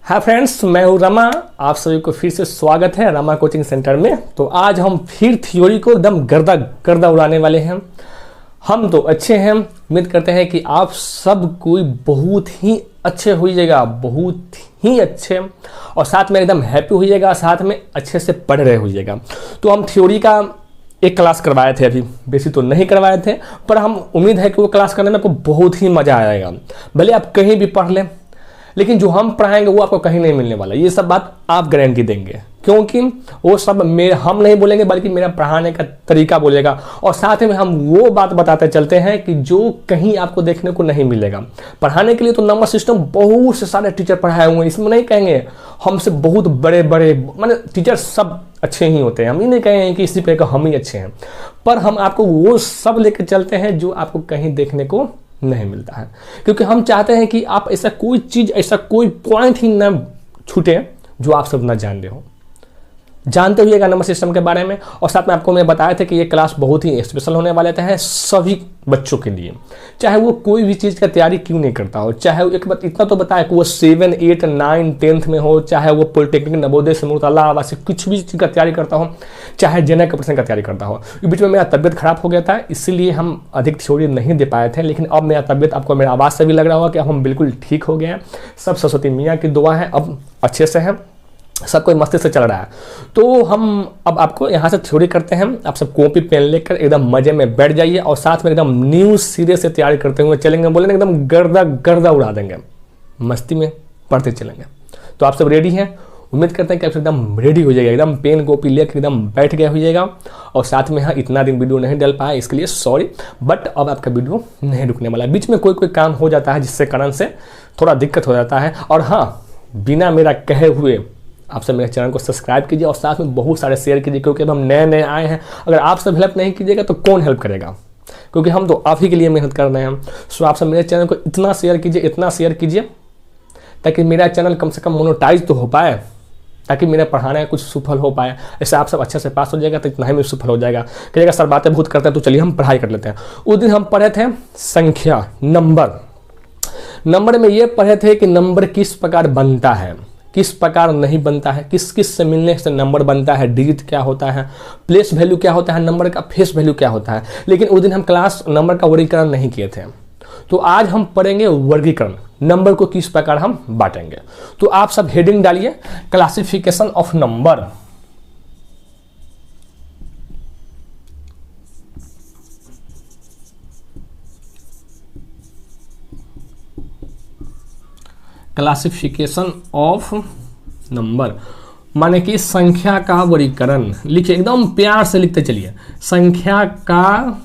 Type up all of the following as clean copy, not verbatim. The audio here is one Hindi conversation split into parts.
हाय फ्रेंड्स, मैं हूँ रमा। आप सभी को फिर से स्वागत है रमा कोचिंग सेंटर में। तो आज हम फिर थ्योरी को एकदम गर्दा गर्दा उड़ाने वाले हैं। हम तो अच्छे हैं, उम्मीद करते हैं कि आप सब कोई बहुत ही अच्छे होइएगा, बहुत ही अच्छे, और साथ में एकदम हैप्पी होइएगा, साथ में अच्छे से पढ़ रहे होइएगा। तो हम थ्योरी का एक क्लास करवाए थे, अभी बेसिक तो नहीं करवाए थे, पर हम उम्मीद है कि वो क्लास करने में आपको बहुत ही मज़ा आएगा। भले आप कहीं भी पढ़ लें, लेकिन जो हम पढ़ाएंगे वो आपको कहीं नहीं मिलने वाला। ये सब बात आप गारंटी देंगे, क्योंकि वो सब हम नहीं बोलेंगे, बल्कि मेरा पढ़ाने का तरीका बोलेगा। और साथ में हम वो बात बताते चलते हैं कि जो कहीं आपको देखने को नहीं मिलेगा। पढ़ाने के लिए तो नंबर सिस्टम बहुत से सारे टीचर पढ़ाए हुए हैं, इसमें नहीं कहेंगे हमसे बहुत बड़े बड़े माने टीचर सब अच्छे ही होते हैं। हम ये नहीं कहेंगे कि इसी पे का हम ही अच्छे हैं, पर हम आपको वो सब लेकर चलते हैं जो आपको कहीं देखने को नहीं मिलता है। क्योंकि हम चाहते हैं कि आप ऐसा कोई चीज़, ऐसा कोई पॉइंट ही ना छूटे जो आप सब ना जान रहे हो। जानते हुएगा नंबर सिस्टम के बारे में। और साथ में आपको मैं बताया था कि ये क्लास बहुत ही स्पेशल होने वाले हैं सभी बच्चों के लिए, चाहे वो कोई भी चीज़ का तैयारी क्यों नहीं करता हो। चाहे वो एक बात इतना तो बताया कि वो 7, 8, 9, 10th में हो, चाहे वो पॉलिटेक्निक, नवोदय, समूह आवासी कुछ भी चीज़ का तैयारी करता हो, चाहे जनरल कॉम्पिटिशन का तैयारी करता हो। बीच में मेरा तबियत खराब हो गया था, इसीलिए हम अधिक थ्योरी नहीं दे पाए थे। लेकिन अब मेरा तबियत, आपको मेरा आवाज़ से भी लग रहा होगा कि अब हम बिल्कुल ठीक हो गए हैं। सब सरस्वती मियाँ की दुआ है, अब अच्छे से है, सब कोई मस्ती से चल रहा है। तो हम अब आपको यहाँ से थ्योरी करते हैं। आप सब कॉपी पेन लेकर एकदम मजे में बैठ जाइए, और साथ में एकदम न्यूज़ सिरे से तैयारी करते हुए चलेंगे। बोलेंगे एकदम गर्दा गर्दा उड़ा देंगे, मस्ती में पढ़ते चलेंगे। तो आप सब रेडी हैं? उम्मीद करते हैं कि आप एकदम रेडी हो जाएगा, एकदम पेन कॉपी लेकर एकदम बैठ गया होइएगा। और साथ में हाँ, इतना दिन वीडियो नहीं डाल पाया इसके लिए सॉरी, बट अब आपका वीडियो नहीं रुकने वाला। बीच में कोई काम हो जाता है जिससे कारण से थोड़ा दिक्कत हो जाता है। और हाँ, बिना मेरा कहे हुए आप सब मेरे चैनल को सब्सक्राइब कीजिए और साथ में बहुत सारे शेयर कीजिए, क्योंकि अब हम नए नए आए हैं। अगर आप सब हेल्प नहीं कीजिएगा तो कौन हेल्प करेगा, क्योंकि हम तो आप ही के लिए मेहनत कर रहे हैं। सो आप सब मेरे चैनल को इतना शेयर कीजिए, इतना शेयर कीजिए, ताकि मेरा चैनल कम से कम मोनेटाइज तो हो पाए, ताकि मेरा पढ़ाने का कुछ सफल हो पाए। ऐसे आप सब अच्छे से पास हो जाएगा तो इतना ही में सफल हो जाएगा। कहिएगा सर बातें बहुत करते हैं, तो चलिए हम पढ़ाई कर लेते हैं। उस दिन हम पढ़े थे संख्या, नंबर में ये पढ़े थे कि नंबर किस प्रकार बनता है, किस प्रकार नहीं बनता है, किस किस से मिलने से नंबर बनता है, डिजिट क्या होता है, प्लेस वैल्यू क्या होता है, नंबर का फेस वैल्यू क्या होता है। लेकिन उस दिन हम क्लास नंबर का वर्गीकरण नहीं किए थे। तो आज हम पढ़ेंगे वर्गीकरण, नंबर को किस प्रकार हम बांटेंगे। तो आप सब हेडिंग डालिए, classification of number. Classification of number माने कि संख्या का वर्गीकरण। लिखिए, एकदम प्यार से लिखते चलिए, संख्या का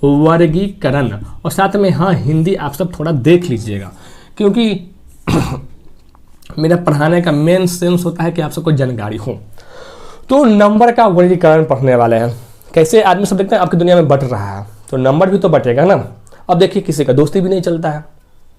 वर्गीकरण। और साथ में हाँ, हिंदी आप सब थोड़ा देख लीजिएगा, क्योंकि मेरा पढ़ाने का मेन सेंस होता है कि आप सबको जानकारी हो। तो नंबर का वर्गीकरण पढ़ने वाले हैं। कैसे आदमी सब देखते हैं आपकी दुनिया में बट रहा है, तो नंबर भी तो बटेगा ना। अब देखिए, किसी का दोस्ती भी नहीं चलता है,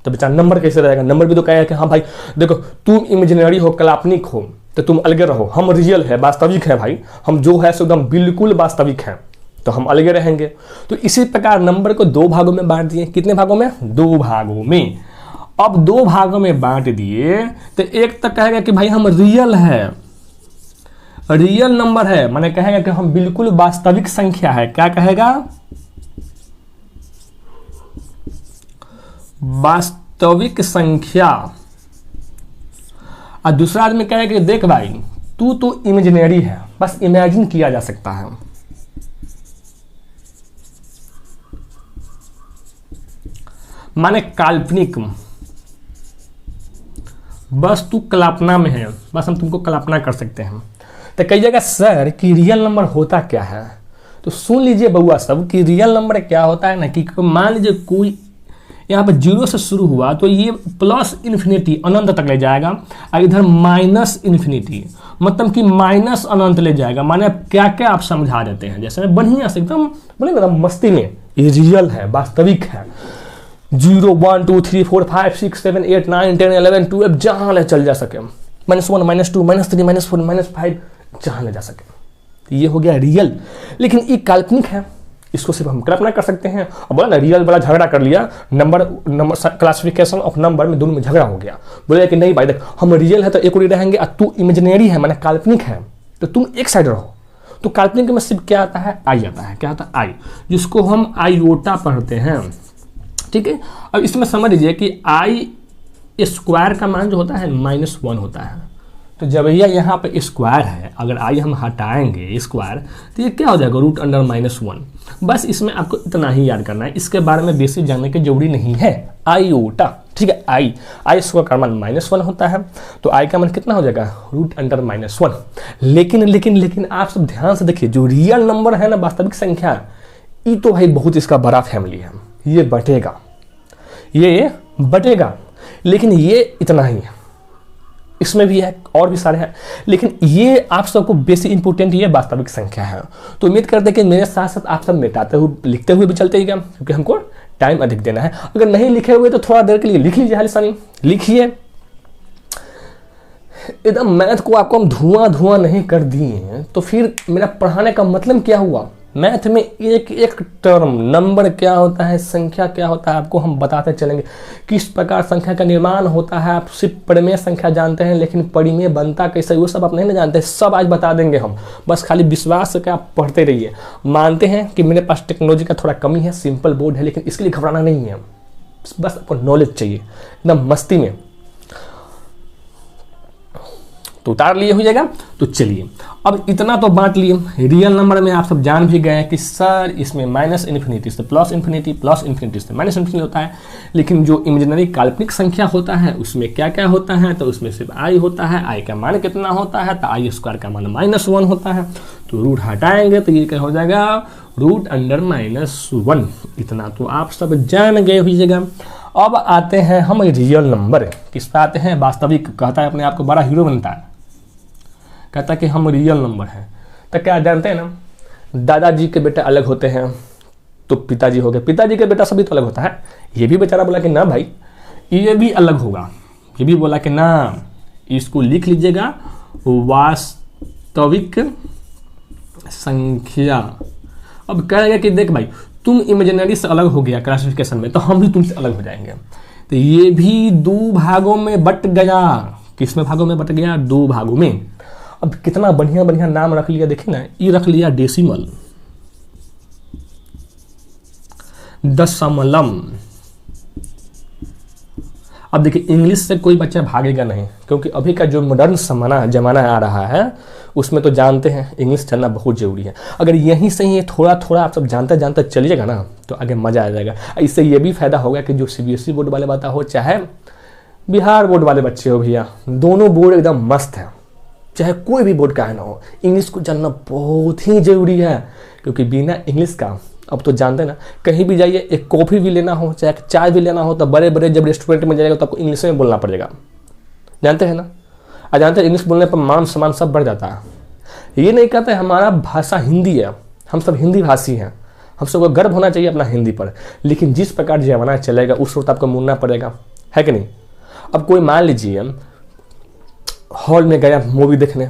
तो बेचारा नंबर कैसे रहेगा। नंबर भी तो कहेगा कि हाँ भाई देखो, तुम इमेजिनरी हो, काल्पनिक हो, तो तुम अलगे रहो, हम रियल है, वास्तविक है भाई, हम जो है सो एकदम बिल्कुल वास्तविक है, तो हम अलगे रहेंगे। तो इसी प्रकार नंबर को 2 भागों में बांट दिए। कितने भागों में? 2 भागों में। अब 2 भागों में बांट दिए तो एक तक कहेगा कि भाई हम रियल है, रियल नंबर है, माने कहेगा कि हम बिल्कुल वास्तविक संख्या है। क्या कहेगा? वास्तविक संख्या। और दूसरा आदमी कहेगा कि देख भाई, तू तो इमेजिनरी है, बस इमेजिन किया जा सकता है, माने काल्पनिक, बस तू कल्पना में है, बस हम तुमको कल्पना कर सकते हैं। तो कहिएगा सर कि रियल नंबर होता क्या है। तो सुन लीजिए बउआ सब कि रियल नंबर क्या होता है ना, कि मान लीजिए कोई यहाँ पर 0 से शुरू हुआ, तो ये प्लस इन्फिनिटी अनंत तक ले जाएगा, और इधर माइनस इन्फिनिटी, मतलब कि माइनस अनंत ले जाएगा। माने क्या क्या आप समझा देते हैं, जैसे बढ़िया से एकदम बोलेंगे ना मस्ती में, ये रियल है, वास्तविक है। 0, 1, 2, 3, 4, 5, 6, 7, 8, 9, 10, 11, 12 जहाँ ले चल जा सके, -1, -2, -3, -4, -5 जहाँ ले जा सके। तो ये हो गया रियल। लेकिन ये काल्पनिक है, इसको सिर्फ हम कल्पना कर सकते हैं। और बोला ना रियल बड़ा झगड़ा कर लिया, नंबर क्लासिफिकेशन ऑफ नंबर में दोनों में झगड़ा हो गया। बोले कि नहीं भाई देख, हम रियल है तो एक ओर रहेंगे और तू इमेजिनरी है, माने काल्पनिक है, तो तुम एक साइड रहो। तो काल्पनिक में सिर्फ क्या आता है, आई आता है। क्या आता है, आई, जिसको हम आयोटा पढ़ते हैं। ठीक है, अब इसमें समझ लीजिए कि आई स्क्वायर का मान जो होता है -1 होता है। तो जब यह यहाँ पे स्क्वायर है, अगर आई हम हटाएंगे स्क्वायर तो ये क्या हो जाएगा, √(-1). बस इसमें आपको इतना ही याद करना है, इसके बारे में बेसिक जानने की जरूरी नहीं है। आयोटा, ठीक है, आई स्क्वायर का मान -1 होता है, तो आई का मान कितना हो जाएगा, √(-1). लेकिन आप सब ध्यान से देखिए, जो रियल नंबर है ना, वास्तविक संख्या, ये तो भाई बहुत इसका बड़ा फैमिली है, ये बटेगा, लेकिन ये इतना ही है, इसमें भी है और भी सारे हैं, लेकिन ये आप सबको बेसिक इंपोर्टेंट ये वास्तविक संख्या है। तो उम्मीद करते हैं कि मेरे साथ साथ आप सब मिटाते हुए लिखते हुए भी चलते ही, क्योंकि हमको टाइम अधिक देना है। अगर नहीं लिखे हुए तो थोड़ा देर के लिए लिख लीजिए, हालिसानी लिखिए। एकदम मैथ को आपको हम धुआं नहीं कर दिए तो फिर मेरा पढ़ाने का मतलब क्या हुआ। मैथ में एक एक टर्म, नंबर क्या होता है, संख्या क्या होता है, आपको हम बताते चलेंगे। किस प्रकार संख्या का निर्माण होता है। आप सिर्फ परिमेय संख्या जानते हैं, लेकिन परिमेय बनता कैसे वो सब आप नहीं जानते, सब आज बता देंगे हम। बस खाली विश्वास से आप पढ़ते रहिए। मानते हैं कि मेरे पास टेक्नोलॉजी का थोड़ा कमी है, सिंपल बोर्ड है, लेकिन इसके लिए घबराना नहीं है, बस आपको नॉलेज चाहिए एकदम मस्ती में। तो उतार लिए हो जाएगा। तो चलिए, अब इतना तो बांट लिए। रियल नंबर में आप सब जान भी गए कि सर इसमें -∞ से +∞, +∞ से -∞ होता है, लेकिन जो इमेजिनरी काल्पनिक संख्या होता है उसमें क्या क्या होता है, तो उसमें सिर्फ आई होता है। आई का मान कितना होता है, तो आई स्क्वायर का मान -1 होता है। तो रूट हटाएंगे तो ये क्या हो जाएगा, √(-1). इतना तो आप सब जान गए होइएगा। अब आते हैं हम रियल नंबर, किस पे आते हैं, वास्तविक। कहता है अपने आप को बड़ा हीरो बनता है, कहता है कि हम रियल नंबर हैं। तो क्या जानते हैं ना, दादाजी के बेटे अलग होते हैं तो पिताजी हो गए, पिताजी के बेटा सभी तो अलग होता है। ये भी बेचारा बोला कि ना भाई ये भी अलग होगा, ये भी बोला कि ना, इसको लिख लीजिएगा वास्तविक संख्या। अब कहेगा कि देख भाई तुम इमेजिनरी से अलग हो गया क्लासिफिकेशन में, तो हम भी तुमसे अलग हो जाएंगे। तो ये भी 2 भागों में बट गया। किस में भागों में बट गया, 2 भागों में। अब कितना बढ़िया बढ़िया नाम रख लिया, देखिए ना, ये रख लिया डेसिमल, दशमलव। अब देखिए इंग्लिश से कोई बच्चा भागेगा नहीं, क्योंकि अभी का जो मॉडर्न जमाना आ रहा है उसमें तो जानते हैं इंग्लिश जानना बहुत जरूरी है। अगर यहीं से ही थोड़ा थोड़ा आप सब जानते जानते चलिएगा ना तो आगे मजा आ जाएगा। इससे ये भी फायदा होगा कि जो CBSE बोर्ड वाले बता हो, चाहे बिहार बोर्ड वाले बच्चे हो, भैया दोनों बोर्ड एकदम मस्त है, चाहे कोई भी बोर्ड का है ना हो, इंग्लिश को जानना बहुत ही जरूरी है। क्योंकि बिना इंग्लिश का, अब तो जानते हैं ना, कहीं भी जाइए, एक कॉफ़ी भी लेना हो, चाहे चाय भी लेना हो, तो बड़े बड़े जब रेस्टोरेंट में जाएगा तो आपको इंग्लिश में बोलना पड़ेगा, जानते हैं ना। और जानते हैं इंग्लिश बोलने पर मान सम्मान सब बढ़ जाता है। ये नहीं कहते हमारा भाषा हिंदी है, हम सब हिंदी भाषी हैं, हम सबको गर्व होना चाहिए अपना हिंदी पर। लेकिन जिस प्रकार जमाना चलेगा उस वक्त आपको मुड़ना पड़ेगा, है कि नहीं। अब कोई मान लीजिए हॉल में गया मूवी देखने,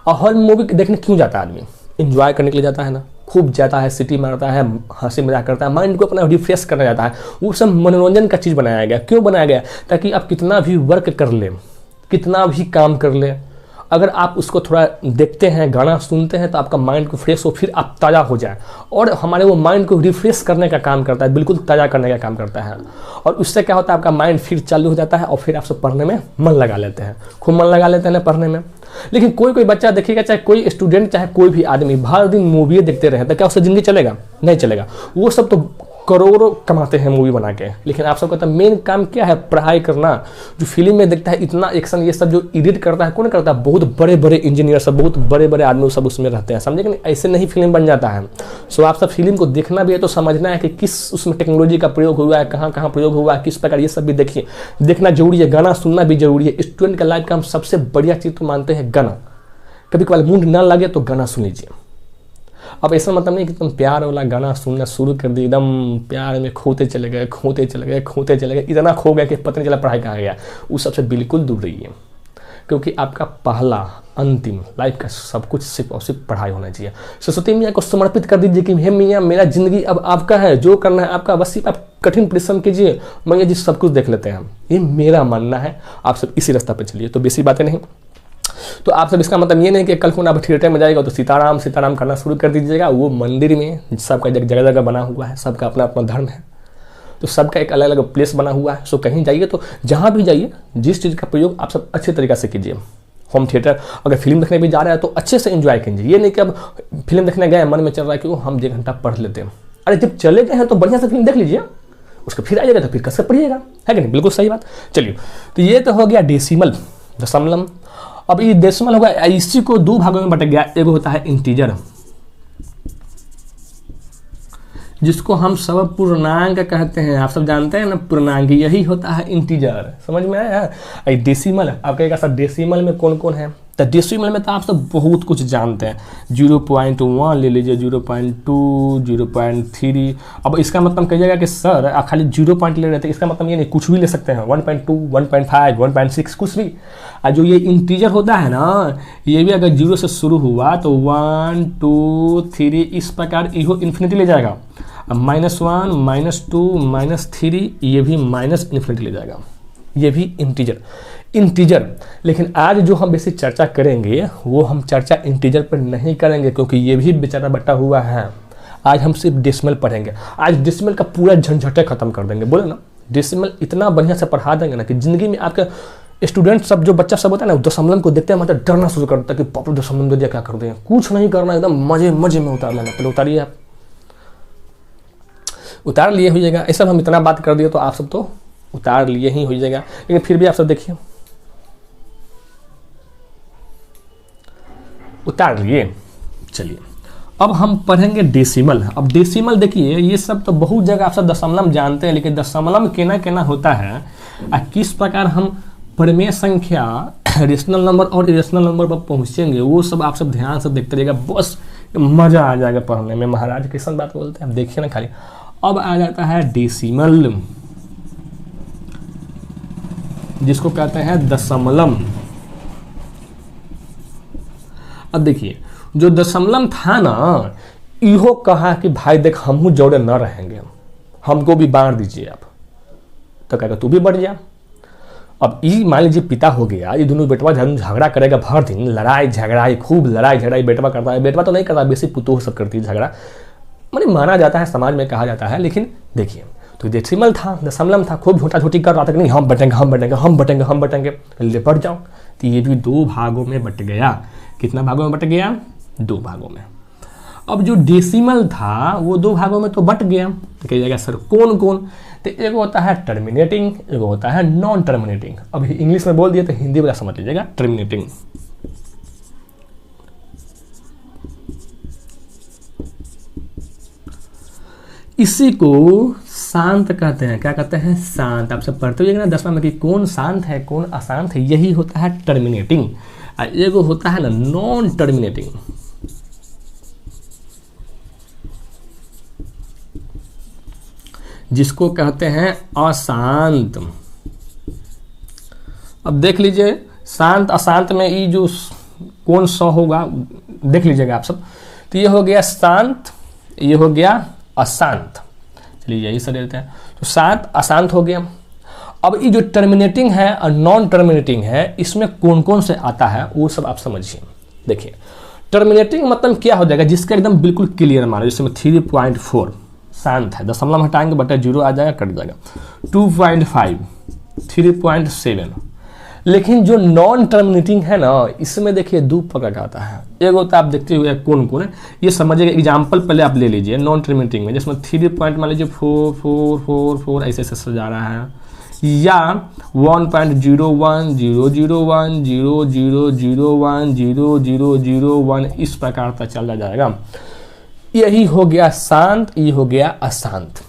और हॉल में मूवी देखने क्यों जाता है आदमी, एंजॉय करने के लिए जाता है ना, खूब जाता है, सिटी मारता है, हंसी मजाक करता है, माइंड को अपना रिफ्रेश करना जाता है। वो सब मनोरंजन का चीज़ बनाया गया। क्यों बनाया गया, ताकि आप कितना भी वर्क कर ले, कितना भी काम कर ले, अगर आप उसको थोड़ा देखते हैं, गाना सुनते हैं, तो आपका माइंड को फ्रेश हो, फिर आप ताज़ा हो जाए। और हमारे वो माइंड को रिफ्रेश करने का काम करता है, बिल्कुल ताज़ा करने का काम करता है। और उससे क्या होता है, आपका माइंड फिर चालू हो जाता है और फिर आप सब पढ़ने में मन लगा लेते हैं, खूब मन लगा लेते हैं ना पढ़ने में। लेकिन कोई बच्चा देखिएगा, चाहे कोई स्टूडेंट, चाहे कोई भी आदमी भर दिन मूवी देखते रहे तो क्या उससे ज़िंदगी चलेगा, नहीं चलेगा। वो सब तो करोड़ों कमाते हैं मूवी बना के, लेकिन आप सबका मेन काम क्या है, पढ़ाई करना। जो फिल्म में देखता है इतना एक्शन, ये सब जो एडिट करता है कौन करता है, बहुत बड़े बड़े इंजीनियर सब, बहुत बड़े बड़े आदमी सब उसमें रहते हैं, समझे कि नहीं। ऐसे नहीं फिल्म बन जाता है। सो आप सब फिल्म को देखना भी है तो समझना है कि किस उसमें टेक्नोलॉजी का प्रयोग हुआ है, कहाँ कहाँ प्रयोग हुआ है, किस प्रकार, ये सब भी देखिए, देखना जरूरी है। गाना सुनना भी जरूरी है। स्टूडेंट का लाइफ का हम सबसे बढ़िया चीज़ तो मानते हैं गाना। कभी कभार मूड ना लगे तो गाना सुन लीजिए। अब ऐसा मतलब नहीं कि तुम प्यार वाला गाना सुनना शुरू कर दी, एकदम प्यार में खोते चले गए, इतना खो गए कि पता नहीं चला पढ़ाई कहाँ गया। उस सबसे बिल्कुल दूर रहिए। क्योंकि आपका पहला अंतिम लाइफ का सब कुछ सिर्फ और सिर्फ पढ़ाई होना चाहिए। सरस्वती मैया को समर्पित कर दीजिए कि हे मैया मेरा जिंदगी अब आपका है, जो करना है आपका, बस सिर्फ आप कठिन परिश्रम कीजिए, मैया जी सब कुछ देख लेते हैं हम। ये मेरा मानना है, आप सब इसी रास्ता पर चलिए। तो बेसी बातें नहीं, तो आप सब इसका मतलब ये नहीं कि कल को आप थिएटर में जाएगा तो सीताराम सीताराम करना शुरू कर दीजिएगा। वो मंदिर में सबका जगह जगह बना हुआ है, सबका अपना अपना धर्म है, तो सबका एक अलग अलग प्लेस बना हुआ है। सो कहीं जाइए तो जहाँ भी जाइए जिस चीज़ का प्रयोग आप सब अच्छे तरीक़े से कीजिए। होम थिएटर अगर फिल्म देखने भी जा रहे हैं तो अच्छे से एंजॉय कीजिए। ये नहीं कि अब फिल्म देखने गए मन में चल रहा है कि वो हम 1 घंटा पढ़ लेते हैं। अरे जब चले गए हैं तो बढ़िया से फिल्म देख लीजिए, उसको फिर आइएगा तो फिर कसकर पढ़िएगा, है कि नहीं? बिल्कुल सही बात। चलिए, तो ये तो हो गया डेसिमल, दशमलव। अब ये डेसिमल होगा, इसी को 2 भागों में बट गया। एक होता है इंटीजर, जिसको हम सब पूर्णांक कहते हैं। आप सब जानते हैं ना पूर्णांक, यही होता है इंटीजर। समझ में आया? डेसिमल, आप कहेगा सर डेसिमल में कौन कौन है? तो डेसिमल में तो आप सब बहुत कुछ जानते हैं। 0.1 ले लीजिए, 0.2, 0.3। अब इसका मतलब कहिएगा कि सर आप खाली 0 पॉइंट ले रहे थे, इसका मतलब ये नहीं, कुछ भी ले सकते हैं। 1.2, 1.5, 1.6 कुछ भी। और जो ये इंटीजर होता है ना, ये भी अगर 0 से शुरू हुआ तो 1, 2, 3 इस प्रकार इहो इन्फिनिटी ले जाएगा। -1, -2, -3 ये भी माइनस इन्फिनिटी ले जाएगा। ये भी इंटीजर। लेकिन आज जो हम बेसिक चर्चा करेंगे वो हम चर्चा इंटीजर पर नहीं करेंगे, क्योंकि ये भी बेचारा बटा हुआ है। आज हम सिर्फ डेसिमल पढ़ेंगे। आज डेसिमल का पूरा झंझटे खत्म कर देंगे। बोले ना, डेसिमल इतना बढ़िया से पढ़ा देंगे ना कि जिंदगी में आपके स्टूडेंट सब, जो बच्चा सब होता है ना, दशमलव को देखते हैं मतलब डरना शुरू कर देता है कि पाप दशमलव दे दिया, क्या कर दें। कुछ नहीं करना, एकदम मजे में उतार लेना। पहले उतारिए, आप उतार लिए होइएगा। ऐसा हम इतना बात कर दिए तो आप सब तो उतार लिए ही हो जाएगा। लेकिन फिर भी आप सब देखिए, उतार लिए। चलिए, अब हम पढ़ेंगे डेसिमल। अब डेसिमल देखिए, ये सब तो बहुत जगह आप सब दशमलव जानते हैं, लेकिन दशमलव केना होता है और किस प्रकार हम परिमेय संख्या, रेशनल नंबर और इरेशनल नंबर पर पहुंचेंगे, वो सब आप सब ध्यान से देखते रहिएगा। बस मजा आ जाएगा पढ़ने में। महाराज किसान बात बोलते हैं, आप देखिए ना खाली। अब आ जाता है डेसिमल, जिसको कहते हैं दशमलव। अब देखिए, जो दशमलव था ना, इहो कहा कि भाई देख हमहू जोड़े न रहेंगे, हमको भी बांट दीजिए आप। तो कहेगा तू भी बढ़ जा। अब ये मान लीजिए पिता हो गया, ये दोनों बेटवा झगड़ा करेगा भर दिन, लड़ाई झगड़ाई, खूब लड़ाई झगड़ाई बेटवा करता है। बेटवा तो नहीं करता, बेसी पुतोह सब करती है झगड़ा, माने माना जाता है, समाज में कहा जाता है। लेकिन देखिए, तो डेसिमल था, दशमलव था, खूब झूठा झूठी कर रहा था कि नहीं हम बटेंगे, लिपट जाओ। तो ये भी 2 भागों में बट गया। कितना भागों में बट गया? 2 भागों में। अब जो डेसिमल था वो 2 भागों में तो बट गया। तो कहिएगा सर कौन कौन? तो एक होता है टर्मिनेटिंग, एक होता है नॉन टर्मिनेटिंग। अब इंग्लिश में बोल दिया तो हिंदी वाला समझ लीजिएगा, टर्मिनेटिंग। इसी को शांत कहते हैं। क्या कहते हैं? शांत। आप सब पढ़ते हुए ना 10वां में कि कौन शांत है कौन अशांत है, यही होता है टर्मिनेटिंग। एक होता है ना नॉन टर्मिनेटिंग, जिसको कहते हैं अशांत। अब देख लीजिए, शांत अशांत में ये जो कौन सा होगा देख लीजिएगा आप सब। तो ये हो गया शांत, ये हो गया अशांत। चलिए यही सर देते हैं। तो शांत अशांत हो गया। अब ये जो टर्मिनेटिंग है और नॉन टर्मिनेटिंग है, इसमें कौन कौन से आता है वो सब आप समझिए। देखिए, टर्मिनेटिंग मतलब क्या हो जाएगा, जिसका एकदम बिल्कुल क्लियर मानो, जिसमें 3.4 शांत है, दशमलव हटाएंगे बटा 0 आ जाएगा, कट जाएगा। 2.5, 3.7। लेकिन जो नॉन टर्मिनेटिंग है ना, इसमें देखिए 2 प्रकार का आता है। एक होता है, आप देखते हुए कौन कौन है ये समझिएगा। एग्जाम्पल पहले आप ले लीजिए नॉन टर्मिनेटिंग में, जिसमें 3 पॉइंट मान लीजिए 4, 4, 4, 4 ऐसे ऐसे सजा रहा है, या 1.01, 001, 0001, 0001 इस प्रकार तक चला जाएगा। यही हो गया शांत, ये हो गया अशांत।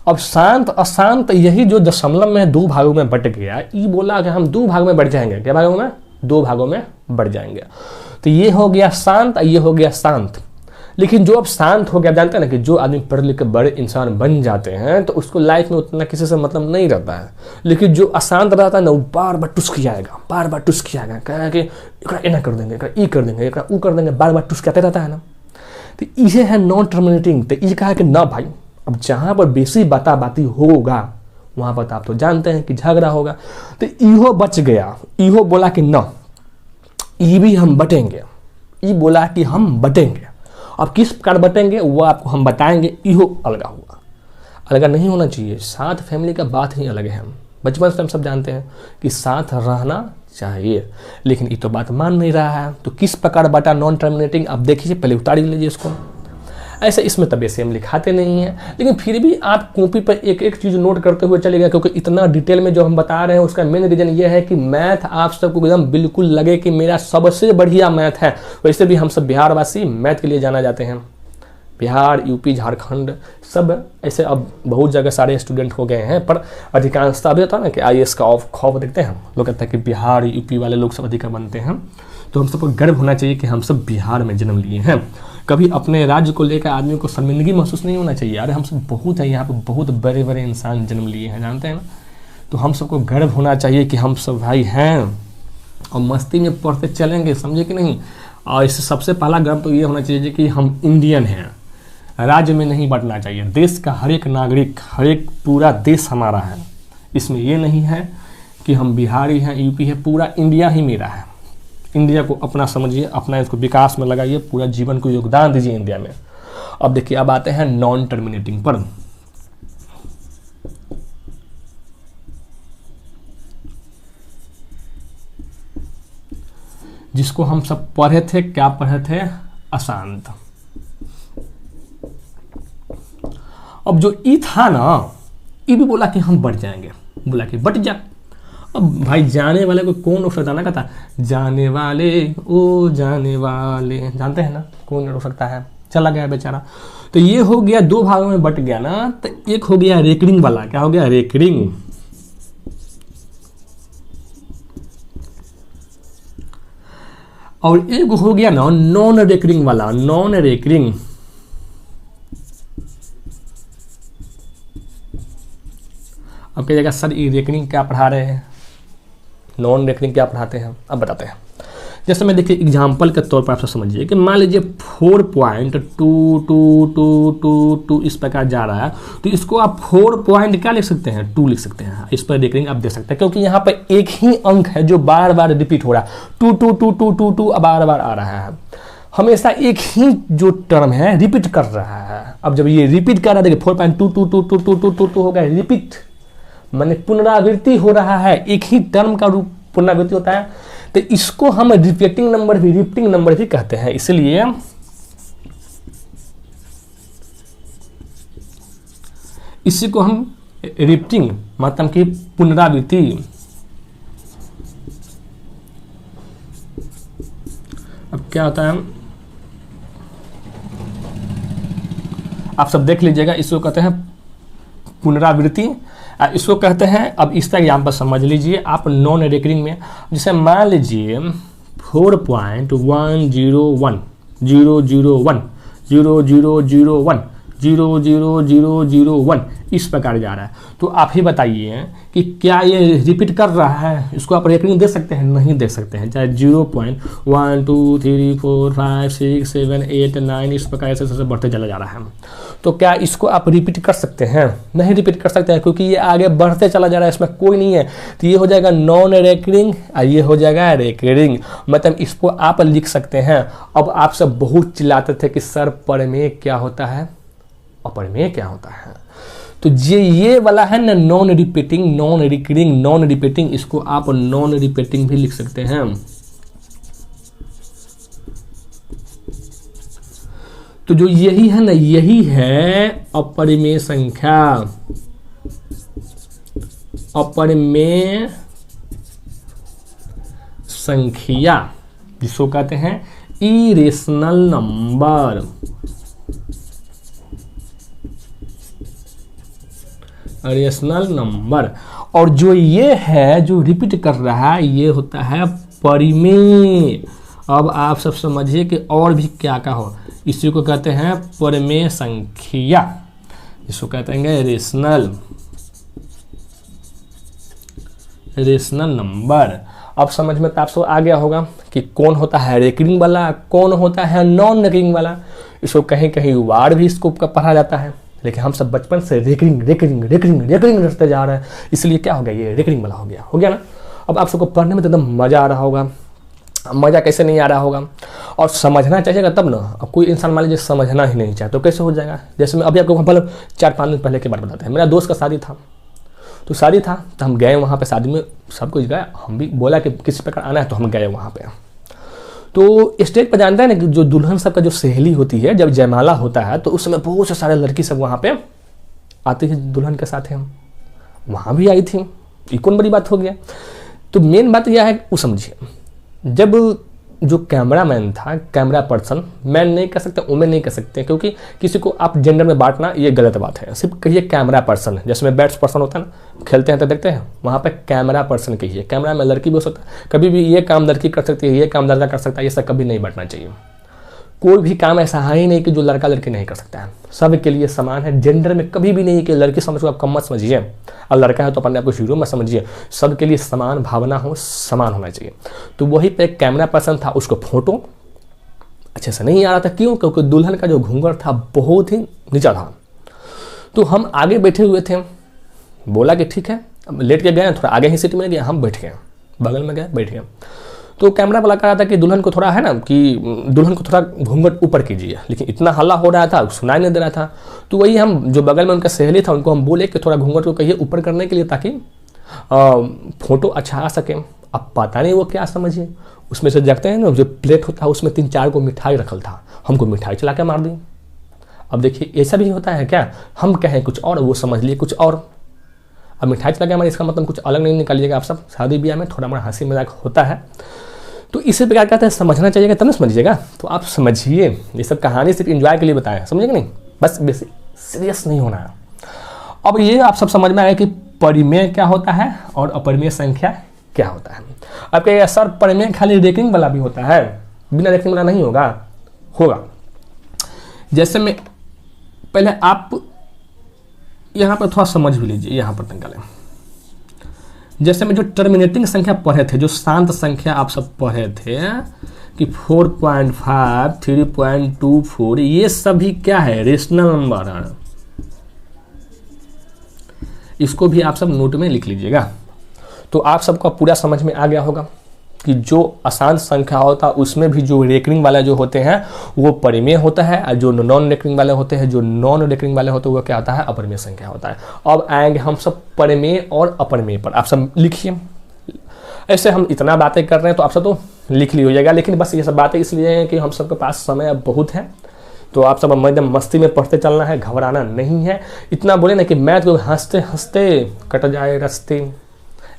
अब शांत अशांत यही जो दशमलव में 2 भागों में बट गया, ये बोला कि हम 2 भागों में बढ़ जाएंगे। क्या भागों में? 2 भागों में बढ़ जाएंगे। तो ये हो गया शांत, ये हो गया शांत। लेकिन जो अब शांत हो गया, जानते हैं ना कि जो आदमी पढ़ लिख के बड़े इंसान बन जाते हैं तो उसको लाइफ में उतना किसी से मतलब नहीं रहता है। लेकिन जो अशांत रहता है ना, वो बार बार टुस्की आएगा, बार बार टुस्की आएगा, कहेगा कि एकरा एना कर देंगे, एकरा ई कर देंगे, एकरा ऊ कर देंगे, बार बार टुस्काते रहता है ना। तो ये है नॉन टर्मिनेटिंग। तो ये कहा कि ना भाई, अब जहाँ पर बेसी बाता बाती होगा वहाँ पर तो आप तो जानते हैं कि झगड़ा होगा। तो इहो बच गया, इहो बोला कि ना, ये भी हम बटेंगे, ये बोला कि हम बटेंगे। अब किस प्रकार बटेंगे वो आपको हम बताएंगे। इहो अलगा हुआ, अलगा नहीं होना चाहिए। साथ फैमिली का बात ही अलग है। बचपन से हम सब जानते हैं कि साथ रहना चाहिए, लेकिन ये तो बात मान नहीं रहा है। तो किस प्रकार बटा नॉन टर्मिनेटिंग, आप देखिए, पहले उतार लीजिए इसको। ऐसे इसमें तब ऐसे हम लिखाते नहीं हैं, लेकिन फिर भी आप कॉपी पर एक एक चीज़ नोट करते हुए चलेगा, क्योंकि इतना डिटेल में जो हम बता रहे हैं उसका मेन रीजन ये है कि मैथ आप सबको एकदम बिल्कुल लगे कि मेरा सबसे बढ़िया मैथ है। वैसे भी हम सब बिहारवासी मैथ के लिए जाना जाते हैं। बिहार, यूपी, झारखंड सब ऐसे अब बहुत जगह सारे स्टूडेंट हो गए हैं, पर अधिकांशता अभी होता है ना कि IAS का खौफ देखते हैं, लोग कहते हैं कि बिहार यूपी वाले लोग सब अधिक बनते हैं। तो हम सबको गर्व होना चाहिए कि हम सब बिहार में जन्म लिए हैं। कभी अपने राज्य को लेकर आदमी को शर्मिंदगी महसूस नहीं होना चाहिए। अरे हम सब बहुत है, यहाँ पर बहुत बड़े बड़े इंसान जन्म लिए हैं, जानते हैं ना। तो हम सबको गर्व होना चाहिए कि हम सब भाई हैं और मस्ती में पढ़ते चलेंगे, समझे कि नहीं। और इससे सबसे पहला गर्व तो ये होना चाहिए कि हम इंडियन हैं। राज्य में नहीं बंटना चाहिए, देश का हर एक नागरिक, हर एक पूरा देश हमारा है। इसमें ये नहीं है कि हम बिहारी हैं, यूपी है, पूरा इंडिया ही मेरा है। इंडिया को अपना समझिए, अपना इसको विकास में लगाइए, पूरा जीवन को योगदान दीजिए इंडिया में। अब देखिए, अब आते हैं नॉन टर्मिनेटिंग पर। जिसको हम सब पढ़े थे, क्या पढ़े थे, अशांत। अब जो ई था ना, ये भी बोला कि हम बढ़ जाएंगे, बोला कि बढ़ जा। अब भाई जाने वाले को कौन रोक सकता है ना, कहता जाने वाले ओ जाने वाले, जानते हैं ना, कौन रोक सकता है। चला गया बेचारा। तो ये हो गया, दो भागों में बट गया ना। तो एक हो गया रेकरिंग वाला, क्या हो गया, रेकरिंग। और एक हो गया ना नॉन रेकरिंग वाला, नॉन रेकरिंग। अब कहिएगा सर ये रेकरिंग क्या पढ़ा रहे हैं, नॉन रेकरिंग क्या पढ़ाते हैं। अब बताते हैं। जैसे मैं देखिए एग्जाम्पल के तौर पर आप सब समझिए कि मान लीजिए 4.2222 इस प्रकार जा रहा है, तो इसको आप 4 पॉइंट क्या लिख सकते हैं, 2 लिख सकते हैं। इस पर रेकरिंग आप दे सकते हैं, क्योंकि यहाँ पर एक ही अंक है जो बार बार रिपीट हो रहा है। 2 बार बार आ रहा है, हमेशा एक ही जो टर्म है रिपीट कर रहा है। अब जब ये रिपीट कर रहा है, देखिए 4.222222 हो गया, रिपीट माने पुनरावृत्ति हो रहा है, एक ही टर्म का रूप पुनरावृत्ति होता है। तो इसको हम रिपीटिंग नंबर भी कहते हैं। इसलिए इसी को हम रिपीटिंग मतलब कि पुनरावृत्ति। अब क्या होता है, आप सब देख लीजिएगा, इसको कहते हैं पुनरावृत्ति, इसको कहते हैं। अब इस तरह यहाँ पर समझ लीजिए आप नॉन रेकरिंग में, जैसे मान लीजिए 4.1010001000001 इस प्रकार जा रहा है। तो आप ही बताइए कि क्या ये रिपीट कर रहा है, इसको आप रेकरिंग दे सकते हैं, नहीं दे सकते हैं। चाहे 0.1 2 3 4 5 6 7 8 9 इस प्रकार ऐसे बढ़ते चला जा रहा है। तो क्या इसको आप रिपीट कर सकते हैं, नहीं रिपीट कर सकते हैं, क्योंकि ये आगे बढ़ते चला जा रहा है, इसमें कोई नहीं है। तो ये हो जाएगा नॉन रेकरिंग और ये हो जाएगा रेकरिंग, मतलब इसको आप लिख सकते हैं। अब आप सब बहुत चिल्लाते थे कि सर प्रमेय क्या होता है, अपरमेय क्या होता है। तो ये वाला है ना non repeating, non recurring, non repeating, इसको आप नॉन रिपीटिंग भी लिख सकते हैं। तो जो यही है ना, यही है अपरिमेय संख्या, अपरिमेय संख्या, जिसको कहते हैं इरेशनल नंबर। Rational number. और जो ये है जो रिपीट कर रहा है, ये होता है परिमेय। अब आप सब समझिए कि और भी क्या क्या हो, इसी को कहते हैं परिमेय संख्या, इसको कहते हैं रेशनल नंबर। अब समझ में तो आप सब आ गया होगा कि कौन होता है रेकरिंग वाला, कौन होता है नॉन रेकरिंग वाला। इसको कहीं कहीं वार्ड भी इसको पढ़ा जाता है, लेकिन हम सब बचपन से रेकरिंग रखते जा रहे हैं, इसलिए क्या हो गया, ये रेकरिंग वाला हो गया ना। अब आप सबको पढ़ने में तो एकदम मज़ा आ रहा होगा, मज़ा कैसे नहीं आ रहा होगा, और समझना चाहिएगा तब ना। अब कोई इंसान मान लीजिए समझना ही नहीं चाहे तो कैसे हो जाएगा। जैसे मैं अभी आपको मतलब 4-5 दिन पहले की बात बताते हैं। मेरा दोस्त का शादी था, तो हम गए वहाँ पे, शादी में सब कुछ गए, हम भी बोला कि किसी प्रकार आना है तो हम गए वहाँ पे। तो स्टेज पर जानते हैं ना कि जो दुल्हन सब का जो सहेली होती है, जब जयमाला होता है तो उस समय बहुत से सारे लड़की सब वहाँ पे आती है दुल्हन के साथ, हम वहाँ भी आई थी। ये कौन बड़ी बात हो गया। तो मेन बात यह है, वो समझिए, जब जो कैमरामैन था, कैमरा पर्सन, मैन नहीं कह सकते, वुमेन नहीं कह सकते, क्योंकि किसी को आप जेंडर में बांटना ये गलत बात है। सिर्फ कहिए कैमरा पर्सन, जैसे में बैट्स पर्सन होता है ना, खेलते हैं तो देखते हैं, वहाँ पे कैमरा पर्सन कहिए। कैमरा में लड़की भी हो सकता है, कभी भी ये काम लड़की कर सकती है, ये काम लड़का कर सकता है, ये सब कभी नहीं बांटना चाहिए। कोई भी काम ऐसा है ही नहीं कि जो लड़का लड़की नहीं कर सकता है, सब के लिए समान है। जेंडर में कभी भी नहीं कि लड़की समझो आप कम मत समझिए, और लड़का है तो अपने आप को हीरो मत समझिए। सब के लिए समान भावना हो, समान होना चाहिए। तो वही पे एक कैमरा पर्सन था, उसको फोटो अच्छे से नहीं आ रहा था। क्यों? क्योंकि दुल्हन का जो घूंघट था बहुत ही नीचा था। तो हम आगे बैठे हुए थे, बोला कि ठीक है, लेट के गए, थोड़ा आगे ही सीट में गए, हम बैठ गए, बगल में गए, बैठ गए। तो कैमरा वाला कह रहा था कि दुल्हन को थोड़ा है ना, कि दुल्हन को थोड़ा घूंघट ऊपर कीजिए, लेकिन इतना हल्ला हो रहा था, सुनाई नहीं दे रहा था। तो वही हम जो बगल में उनका सहेली था, उनको हम बोले कि थोड़ा घूंघट को कहिए ऊपर करने के लिए, ताकि फोटो अच्छा आ सके। अब पता नहीं वो क्या समझिए, उसमें से देखते हैं ना, जो प्लेट होता है उसमें 3-4 को मिठाई रखल था, हमको मिठाई चला के मार दी। अब देखिए ऐसा भी होता है क्या, हम कहें कुछ और, वो समझ लिए कुछ और। अब मिठाई चला के हमारे, इसका मतलब कुछ अलग नहीं निकालिएगा आप सब। शादी ब्याह में थोड़ा मोड़ा हंसी मजाक होता है, तो इसी प्रकार कहते हैं समझना चाहिएगा तब ना समझिएगा। तो आप समझिए, ये सब कहानी सिर्फ एंजॉय के लिए बताया, समझिएगा नहीं, बस बेसिक सीरियस नहीं होना है। अब ये आप सब समझ में आया कि परिमेय क्या होता है और अपरिमेय संख्या क्या होता है। अब कहिएगा सर परिमेय खाली रेकरिंग वाला भी होता है, बिना रेकरिंग वाला नहीं होगा। जैसे में पहले आप यहाँ पर थोड़ा समझ भी लीजिए, यहाँ पर तंग लें। जैसे में जो टर्मिनेटिंग संख्या पढ़े थे, जो शांत संख्या आप सब पढ़े थे कि 4.5, 3.24, ये सभी क्या है, रेशनल नंबर है। इसको भी आप सब नोट में लिख लीजिएगा। तो आप सबको पूरा समझ में आ गया होगा कि जो अशांत संख्या होता है उसमें भी जो रेकरिंग वाला जो होते हैं वो परिमेय होता है, और जो नॉन रेकरिंग वाले होते हैं, वो क्या होता है, अपरिमेय संख्या होता है। अब आएंगे हम सब परिमेय और अपरिमेय पर। आप सब लिखिए, ऐसे हम इतना बातें कर रहे हैं तो आप सब तो लिख लीजिएगा, लेकिन बस ये सब बातें इसलिए हैं कि हम सबके पास समय अब बहुत है, तो आप सब एकदम मस्ती में पढ़ते चलना है, घबराना नहीं है। इतना बोले ना कि मैथ को हंसते हंसते कट जाए रस्ते,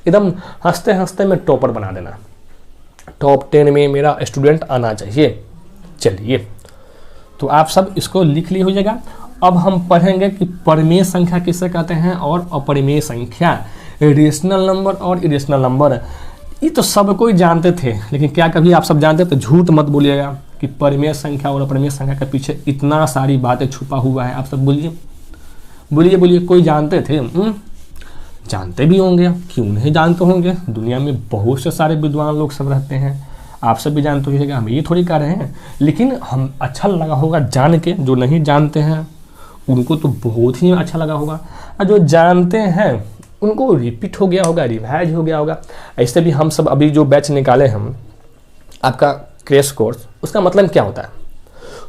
एकदम हंसते हंसते में टॉपर बना देना, टॉप 10 में मेरा स्टूडेंट आना चाहिए। चलिए, तो आप सब इसको लिख ली हो जाएगा। अब हम पढ़ेंगे कि परिमेय संख्या किसे कहते हैं और अपरिमेय संख्या, रेशनल नंबर और इरेशनल नंबर। ये तो सब कोई जानते थे, लेकिन क्या कभी आप सब जानते तो झूठ मत बोलिएगा कि परिमेय संख्या और अपरिमेय संख्या के पीछे इतना सारी बातें छुपा हुआ है। आप सब बोलिए, कोई जानते थे? जानते भी होंगे, क्यों नहीं जानते होंगे, दुनिया में बहुत से सारे विद्वान लोग सब रहते हैं, आप सब भी जानते होंगे, हम ये थोड़ी कह रहे हैं। लेकिन हम अच्छा लगा होगा जान के, जो नहीं जानते हैं उनको तो बहुत ही अच्छा लगा होगा, और जो जानते हैं उनको रिपीट हो गया होगा, रिवाइज हो गया होगा। ऐसे भी हम सब अभी जो बैच निकाले हम आपका क्रैश कोर्स, उसका मतलब क्या होता है,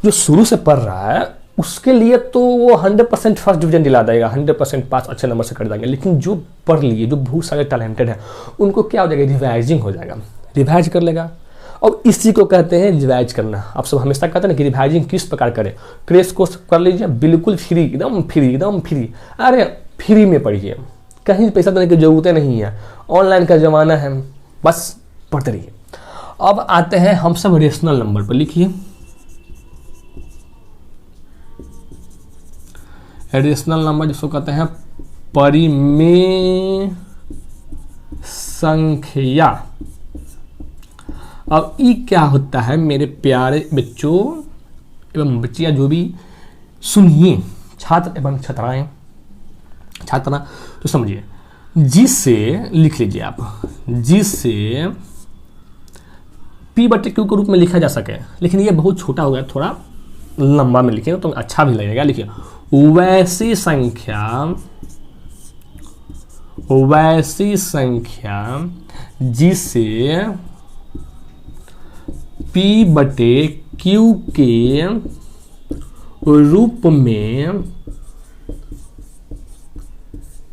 जो शुरू से पढ़ रहा है उसके लिए तो वो 100% फर्स्ट डिवीजन दिला देगा, 100% पास अच्छे नंबर से कर देंगे। लेकिन जो पढ़ लिए, जो बहुत सारे टैलेंटेड हैं, उनको क्या हो जाएगा, रिवाइजिंग हो जाएगा, रिवाइज कर लेगा। और इसी को कहते हैं रिवाइज करना। आप सब हमेशा कहते हैं ना कि रिवाइजिंग किस प्रकार करें, क्रैश कोर्स कर लीजिए, बिल्कुल फ्री, एकदम फ्री। अरे फ्री में पढ़िए, कहीं पैसा देने की जरूरत नहीं है, ऑनलाइन का ज़माना है, बस पढ़ते रहिए। अब आते हैं हम सब रेशनल नंबर पर। लिखिए रेशनल नंबर, जिसको कहते हैं परिमेय संख्या। अब ये क्या होता है मेरे प्यारे बच्चों, एवं बच्चियाँ जो भी सुनिए, छात्र एवं छात्राएं, छात्रा तो समझिए, जिससे लिख लीजिए आप, जिससे P/Q के रूप में लिखा जा सके, लेकिन ये बहुत छोटा हो गया, थोड़ा लंबा में लिखेंगे तो अच्छा भी लगेगा। लिखिए वैसी संख्या जिसे P/Q के रूप में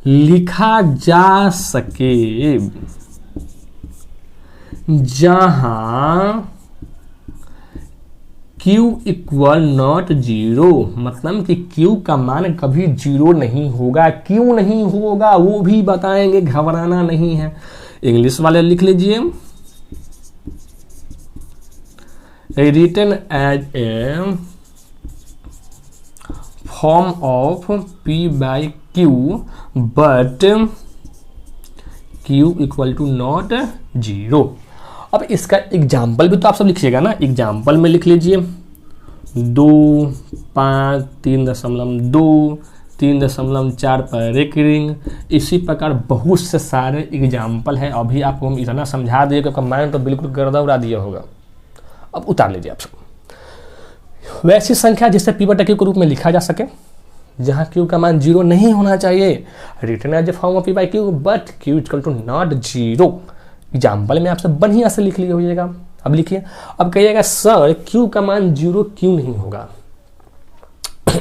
लिखा जा सके, जहां Q इक्वल नॉट जीरो, मतलब कि Q का मान कभी जीरो नहीं होगा। क्यों नहीं होगा वो भी बताएंगे, घबराना नहीं है। इंग्लिश वाले लिख लीजिए, written as a form of P/Q but Q equal to not zero. अब इसका एग्जाम्पल भी तो आप सब लिखिएगा ना, एग्जाम्पल में लिख लीजिए 2, 5, 3.2, 3.4 पर एक रिंग। इसी प्रकार बहुत से सारे एग्जाम्पल हैं। अभी आपको हम इतना समझा दिए कि माइंड तो बिल्कुल गर्दा उड़ा दिया होगा। अब उतार लीजिए आप सब। वैसी संख्या जिसे P/Q के रूप में लिखा जा सके, जहाँ Q का मान जीरो नहीं होना चाहिए, written as a form of P/Q but Q equal to not zero. Example में आपसे बढ़िया से लिख लिया होइएगा। अब लिखिए, अब कहिएगा सर Q का मान जीरो क्यों नहीं होगा।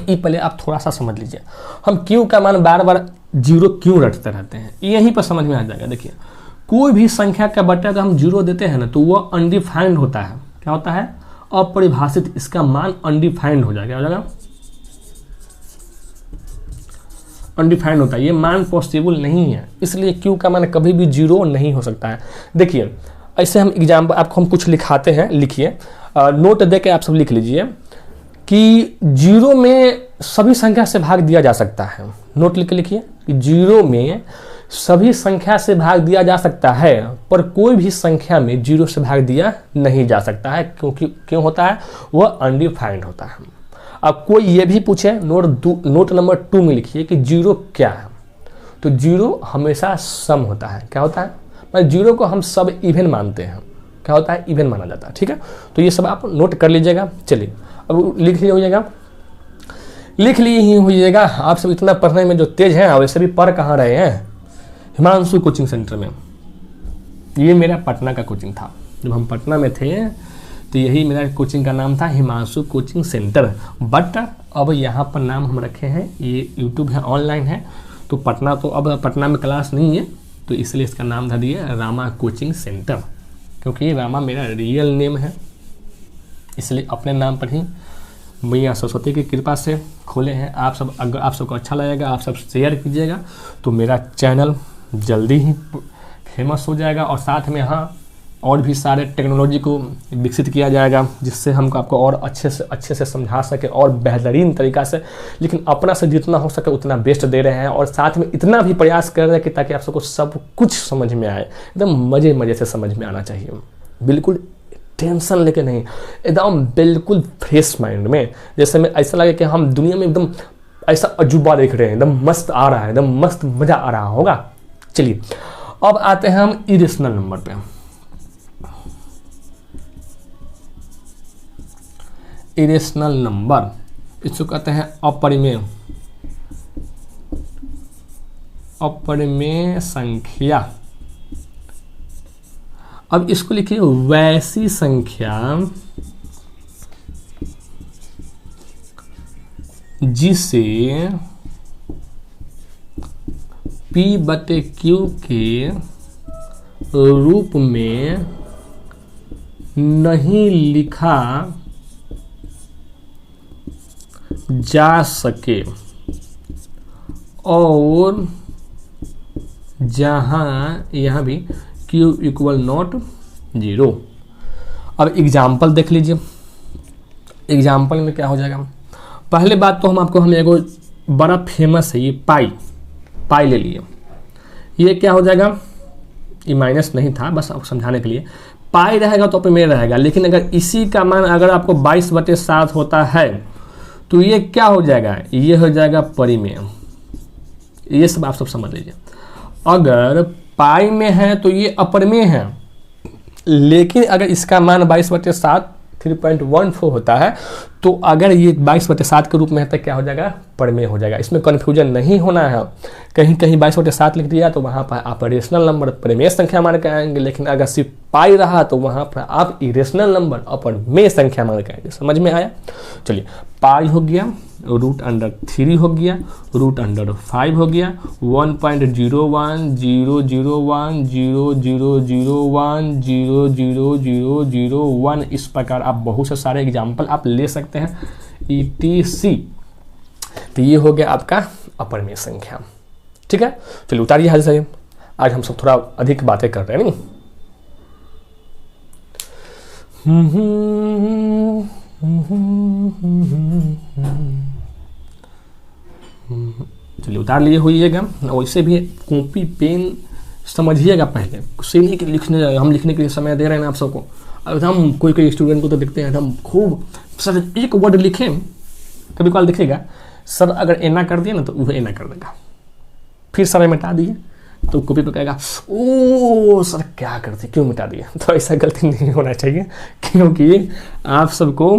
ये पहले आप थोड़ा सा समझ लीजिए, हम Q का मान बार बार जीरो क्यों रटते रहते हैं, यहीं पर समझ में आ जाएगा। देखिए, कोई भी संख्या का बटा अगर हम जीरो देते हैं ना, तो वो अनडिफाइंड होता है। क्या होता है? अपरिभाषित। इसका मान अनडिफाइंड हो जाएगा। क्या हो जाएगा? अनडिफाइंड होता है, ये मान पॉसिबल नहीं है, इसलिए Q का मान कभी भी जीरो नहीं हो सकता है। देखिए, ऐसे हम एग्जाम्पल आपको हम कुछ लिखाते हैं, लिखिए, नोट दे के आप सब लिख लीजिए कि जीरो में सभी संख्या से भाग दिया जा सकता है। नोट लिख के लिखिए कि जीरो में सभी संख्या से भाग दिया जा सकता है, पर कोई भी संख्या में जीरो से भाग दिया नहीं जा सकता है। क्योंकि क्यों होता है? वह अनडिफाइंड होता है। अब कोई ये भी पूछे, नोट नंबर 2 में लिखिए कि जीरो क्या है, तो जीरो हमेशा सम होता है। क्या होता है? मतलब जीरो को हम सब इवन मानते हैं। क्या होता है? इवन माना जाता है। ठीक है, तो ये सब आप नोट कर लीजिएगा। चलिए, अब लिख लिए होइएगा, लिख लिए ही होइएगा। आप सब इतना पढ़ने में जो तेज हैं, वैसे भी पढ़ कहाँ रहे हैं? हिमांशु कोचिंग सेंटर में। ये मेरा पटना का कोचिंग था। जब हम पटना में थे तो यही मेरा कोचिंग का नाम था, हिमांशु कोचिंग सेंटर। बट अब यहाँ पर नाम हम रखे हैं, ये यूट्यूब है, ऑनलाइन है, तो पटना तो अब पटना में क्लास नहीं है, तो इसलिए इसका नाम था दिया रामा कोचिंग सेंटर। क्योंकि ये रामा मेरा रियल नेम है, इसलिए अपने नाम पर ही मैया सरस्वती की कृपा से खोले हैं। आप सब, अगर आप सबको अच्छा लगेगा, आप सब शेयर कीजिएगा, तो मेरा चैनल जल्दी ही फेमस हो जाएगा। और साथ में हाँ, और भी सारे टेक्नोलॉजी को विकसित किया जाएगा, जिससे हम आपको और अच्छे से समझा सके और बेहतरीन तरीक़ा से। लेकिन अपना से जितना हो सके उतना बेस्ट दे रहे हैं, और साथ में इतना भी प्रयास कर रहे हैं कि ताकि आप सबको सब कुछ समझ में आए, एकदम मज़े से समझ में आना चाहिए। बिल्कुल टेंशन लेके नहीं, एकदम बिल्कुल फ्रेश माइंड में। जैसे में ऐसा लगे कि हम दुनिया में एकदम ऐसा अजूबा देख रहे हैं, एकदम मस्त आ रहा है, एकदम मस्त मज़ा आ रहा होगा। चलिए, अब आते हैं हम इरेशनल नंबर पे। इरेशनल नंबर, इसको कहते हैं अपरिमेय संख्या। अब इसको लिखिए वैसी संख्या जिसे P/Q के रूप में नहीं लिखा जा सके, और जहाँ यहाँ भी Q इक्वल नॉट जीरो। अब एग्जाम्पल देख लीजिए, एग्जाम्पल में क्या हो जाएगा। पहले बात तो हम एगो बड़ा फेमस है, ये पाई ले लिए। ये क्या हो जाएगा? ये माइनस नहीं था, बस आपको समझाने के लिए। पाई रहेगा तो अपरिमेय रहेगा, लेकिन अगर इसी का मान अगर आपको 22/7 होता है तो ये क्या हो जाएगा, ये हो जाएगा परिमेय। ये सब आप सब समझ लीजिए। अगर पाई में है तो ये अपरिमेय है, लेकिन अगर इसका मान 22/7 3.14 होता है तो अगर ये 22/7 के रूप में है तो क्या हो जाएगा, परिमेय हो जाएगा। इसमें कन्फ्यूजन नहीं होना है। कहीं कहीं 22/7 लिख दिया तो वहाँ पर आप रेशनल नंबर परिमेय संख्या मान के आएंगे, लेकिन अगर सिर्फ पाई रहा तो वहाँ पर आप इरेशनल नंबर अपरिमेय संख्या मान के आएंगे। समझ में आया? चलिए, पाई हो गया, √3 हो गया, √5 हो गया, 1.01001000100001 इस प्रकार आप बहुत से सारे एग्जाम्पल आप ले सकते हैं ETC। तो ये हो गया आपका अपरिमेय संख्या। ठीक है, चलिए उतारिए हाथ से। आज हम सब थोड़ा अधिक बातें कर रहे हैं नहीं। चलिए उतार लिए होइएगा। वैसे भी कॉपी पेन समझिएगा पहले, उसे नहीं कि हम लिखने के लिए समय दे रहे हैं आप सबको। अब हम कोई स्टूडेंट को तो देखते हैं हम खूब सर एक वर्ड लिखें, कभी कभार दिखेगा सर अगर एना कर दिया ना तो वह एना कर देगा, फिर सर मिटा दिए तो कॉपी पर कहेगा ओ सर क्या करते, क्यों मिटा दिया। तो ऐसा गलती नहीं होना चाहिए, क्योंकि आप सबको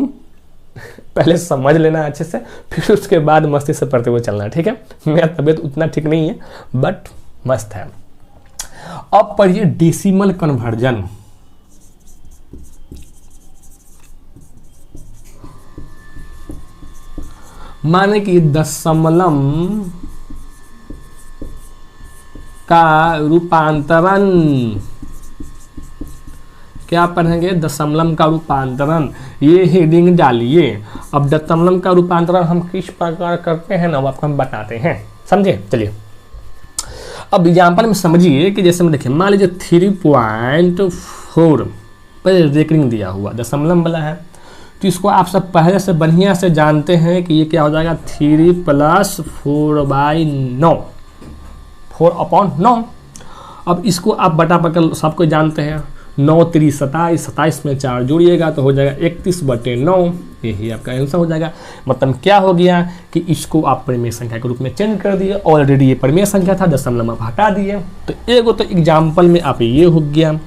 पहले समझ लेना अच्छे से, फिर उसके बाद मस्ती से पढ़ते हुए चलना। ठीक है, मेरा तबीयत उतना ठीक नहीं है बट मस्त है। अब पढ़िए डेसिमल कन्वर्जन। माने कि दशमलव का रूपांतरण, क्या पढ़ेंगे, दशमलव का रूपांतरण। ये हेडिंग डालिए। अब दशमलव का रूपांतरण हम किस प्रकार करते हैं ना वो आपको हम बताते हैं, समझे। चलिए अब एग्जाम्पल में समझिए कि जैसे हम देखें, मान लीजिए 3.4 पर रेकरिंग दिया हुआ दशमलव वाला है, तो इसको आप सब पहले से बढ़िया से जानते हैं कि ये क्या हो जाएगा, 3 + 4/9, 4/9। अब इसको आप बटा पकड़ सबको जानते हैं, 9 × 3 = 27, 27 में 4 जोड़िएगा तो हो जाएगा 31/9। यही आपका आंसर हो जाएगा। मतलब क्या हो गया कि इसको आप परिमेय संख्या के रूप में चेंज कर दिए। ऑलरेडी ये परिमेय संख्या था, दशमलव आप हटा दिए। तो एगो तो एग्जाम्पल में आप ये हो गया।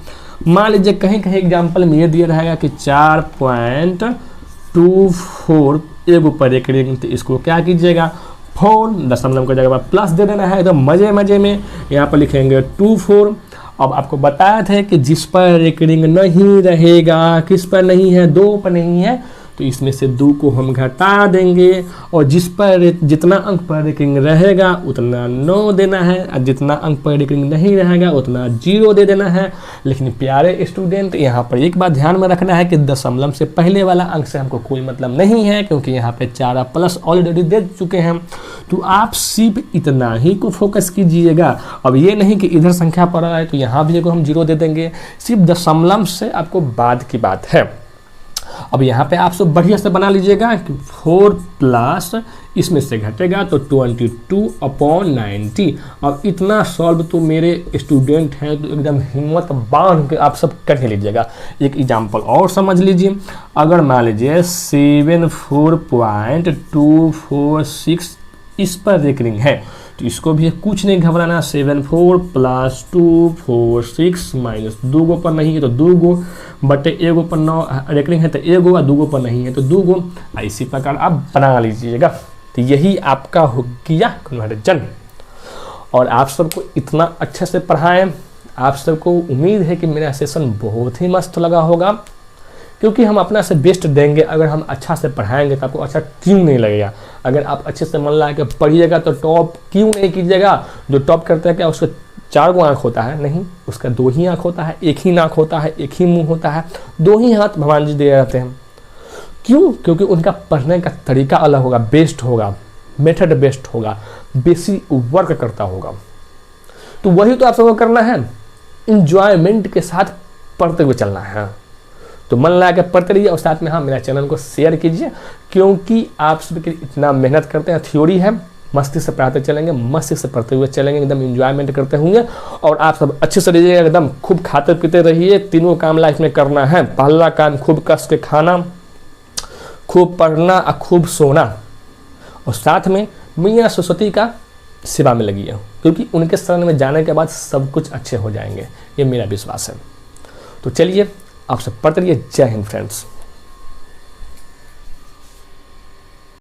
मान लीजिए कहीं कहीं एग्जाम्पल में ये दिया रहेगा कि 4.24 एगो पर रेकरिंग, तो इसको क्या कीजिएगा, 4 दशमलव की जगह पर प्लस दे देना है। एकदम मजे मजे में यहाँ पर लिखेंगे 24। अब आपको बताया था कि जिस पर रेकरिंग नहीं रहेगा, किस पर नहीं है, 2 पर नहीं है, तो इसमें से 2 को हम घटा देंगे, और जिस पर जितना अंक पर रेकरिंग रहेगा उतना 9 देना है, और जितना अंक पर रेकरिंग नहीं रहेगा उतना 0 दे देना है। लेकिन प्यारे स्टूडेंट, यहाँ पर एक बात ध्यान में रखना है कि दशमलव से पहले वाला अंक से हमको कोई मतलब नहीं है, क्योंकि यहाँ पे 4 प्लस ऑलरेडी दे चुके हैं। तो आप सिर्फ इतना ही को फोकस कीजिएगा। अब ये नहीं कि इधर संख्या पड़ा है तो यहाँ भी हम 0 दे देंगे, सिर्फ दशमलव से आपको बाद की बात है। अब यहाँ पे आप सब बढ़िया से बना लीजिएगा कि 4 प्लस इसमें से घटेगा तो 22/90। अब इतना सॉल्व तो मेरे स्टूडेंट हैं तो एकदम हिम्मत बांध के आप सब कर लीजिएगा। एक एग्जांपल और समझ लीजिए। अगर मान लीजिए 74.246 इस पर रेकरिंग है तो इसको भी कुछ नहीं घबराना। 74 + 246 - 2 गो पर नहीं है तो 2 गो बटे 1 गो पर 9 रेकरिंग है तो 1 गो, और 2 गो पर नहीं है तो 2 गो। इसी प्रकार आप बना लीजिएगा। तो यही आपका हो गया कन्वर्जन। और आप सबको इतना अच्छे से पढ़ाएं, आप सबको उम्मीद है कि मेरा सेशन बहुत ही मस्त लगा होगा, क्योंकि हम अपना से बेस्ट देंगे। अगर हम अच्छा से पढ़ाएंगे तो आपको अच्छा क्यों नहीं लगेगा। अगर आप अच्छे से मन लगा के पढ़िएगा तो टॉप क्यों नहीं कीजिएगा। जो टॉप करता है क्या उसका 4 गो आँख होता है? नहीं, उसका 2 ही आँख होता है, 1 ही नाक होता है, 1 ही मुंह होता है, 2 ही हाथ भगवान जी दे रहते हैं। क्यों? क्योंकि उनका पढ़ने का तरीका अलग होगा, बेस्ट होगा, मेथड बेस्ट होगा, बेसी वर्क करता होगा। तो वही तो आप सबको करना है, इंजॉयमेंट के साथ पढ़ते हुए चलना है। तो मन लगा के पढ़ते रहिए और साथ में हाँ मेरा चैनल को शेयर कीजिए, क्योंकि आप सबके इतना मेहनत करते हैं। थ्योरी है, मस्ती से पढ़ाते चलेंगे, मस्ती से पढ़ते हुए चलेंगे, एकदम इंजॉयमेंट करते होंगे। और आप सब अच्छे से रहिएगा, एकदम खूब खाते पीते रहिए। तीनों काम लाइफ में करना है। पहला काम खूब कस के खाना, खूब पढ़ना और खूब सोना, और साथ में मैया सरस्वती का सेवा में लगी है, क्योंकि उनके शरण में जाने के बाद सब कुछ अच्छे हो जाएंगे, ये मेरा विश्वास है। तो चलिए आप सब पढ़ते रहिए। जय हिंद फ्रेंड्स।